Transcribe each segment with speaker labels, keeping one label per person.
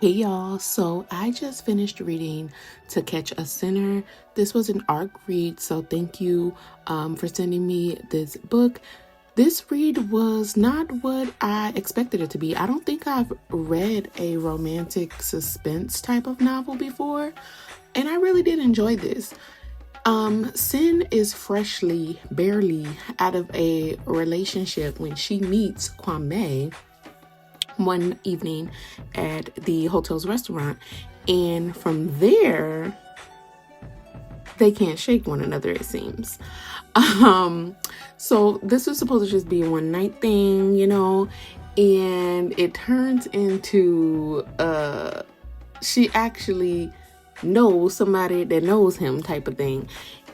Speaker 1: Hey y'all, so I just finished reading To Catch a Sinner. This was an ARC read, so thank you for sending me this book. This read was not what I expected it to be. I don't think I've read a romantic suspense type of novel before, and I really did enjoy this. Sin is barely out of a relationship when she meets Kwame one evening at the hotel's restaurant, and from there they can't shake one another, it seems. So this was supposed to just be a one night thing, and it turns into she actually knows somebody that knows him type of thing.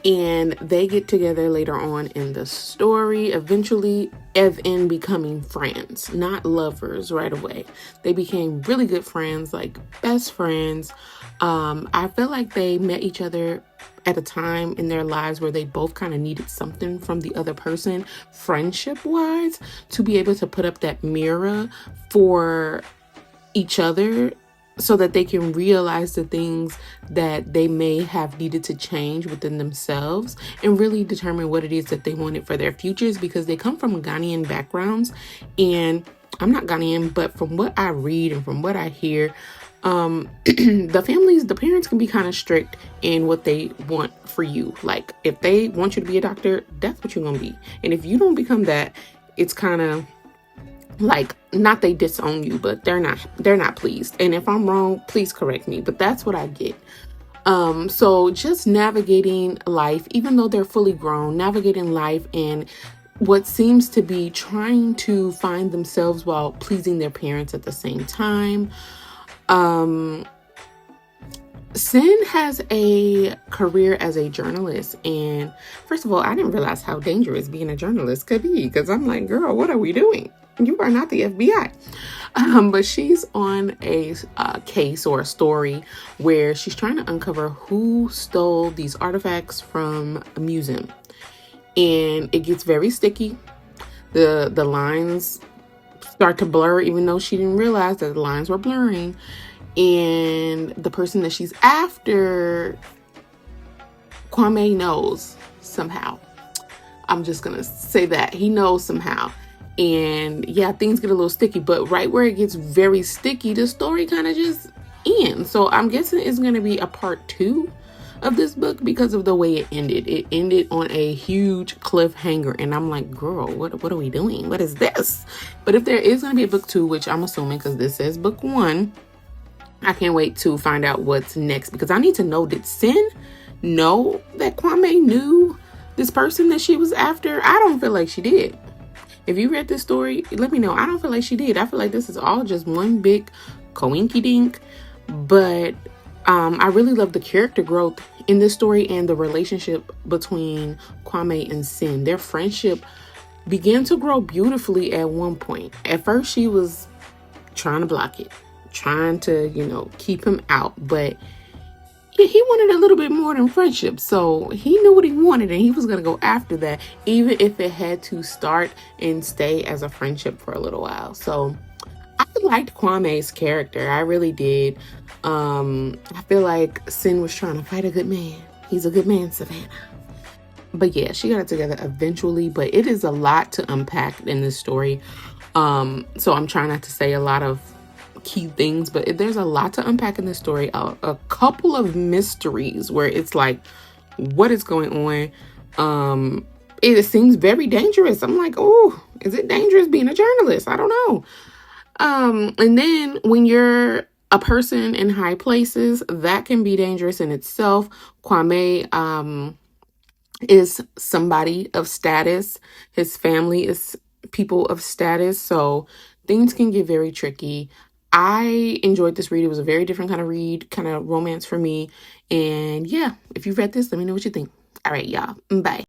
Speaker 1: And they get together later on in the story, eventually in becoming friends, not lovers right away. They became really good friends, like best friends. I feel like they met each other at a time in their lives where they both kind of needed something from the other person, friendship wise, to be able to put up that mirror for each other so that they can realize the things that they may have needed to change within themselves and really determine what it is that they wanted for their futures, because they come from Ghanaian backgrounds. And I'm not Ghanaian, but from what I read and from what I hear, the parents can be kind of strict in what they want for you. Like if they want you to be a doctor, that's what you're gonna be. And if you don't become that, it's kind of like, not they disown you, but they're not pleased. And if I'm wrong, please correct me, but that's what I get. So just navigating life, even though they're fully grown, navigating life and what seems to be trying to find themselves while pleasing their parents at the same time. Sin has a career as a journalist, and first of all, I didn't realize how dangerous being a journalist could be, because I'm like, girl, what are we doing? You are not the FBI. But she's on a case or a story where she's trying to uncover who stole these artifacts from a museum, and it gets very sticky. The lines start to blur, even though she didn't realize that the lines were blurring. And the person that she's after, Kwame, knows somehow. I'm just gonna say that he knows somehow. And yeah, things get a little sticky, but right where it gets very sticky, the story kind of just ends. So I'm guessing it's gonna be a part 2 of this book because of the way it ended. It ended on a huge cliffhanger, and I'm like, girl, what are we doing? What is this? But if there is gonna be a book 2, which I'm assuming because this says book 1, I can't wait to find out what's next, because I need to know, did Sin know that Kwame knew this person that she was after? I don't feel like she did. If you read this story, let me know. I don't feel like she did. I feel like this is all just one big coinky dink. But I really love the character growth in this story and the relationship between Kwame and Sin. Their friendship began to grow beautifully at one point. At first, she was trying to block it, trying to, keep him out. But he wanted a little bit more than friendship. So he knew what he wanted, and he was going to go after that, even if it had to start and stay as a friendship for a little while. So I liked Kwame's character. I really did. I feel like Sin was trying to fight a good man. He's a good man, Savannah. But yeah, she got it together eventually, but it is a lot to unpack in this story. So I'm trying not to say a lot of key things, but there's a lot to unpack in this story. A couple of mysteries where it's like, what is going on? It seems very dangerous. I'm like, oh, is it dangerous being a journalist? I don't know. And then when you're a person in high places, that can be dangerous in itself. Kwame is somebody of status. His family is people of status, so things can get very tricky. I enjoyed this read. It was a very different kind of read, kind of romance for me. And yeah, if you've read this, let me know what you think. All right, y'all. Bye.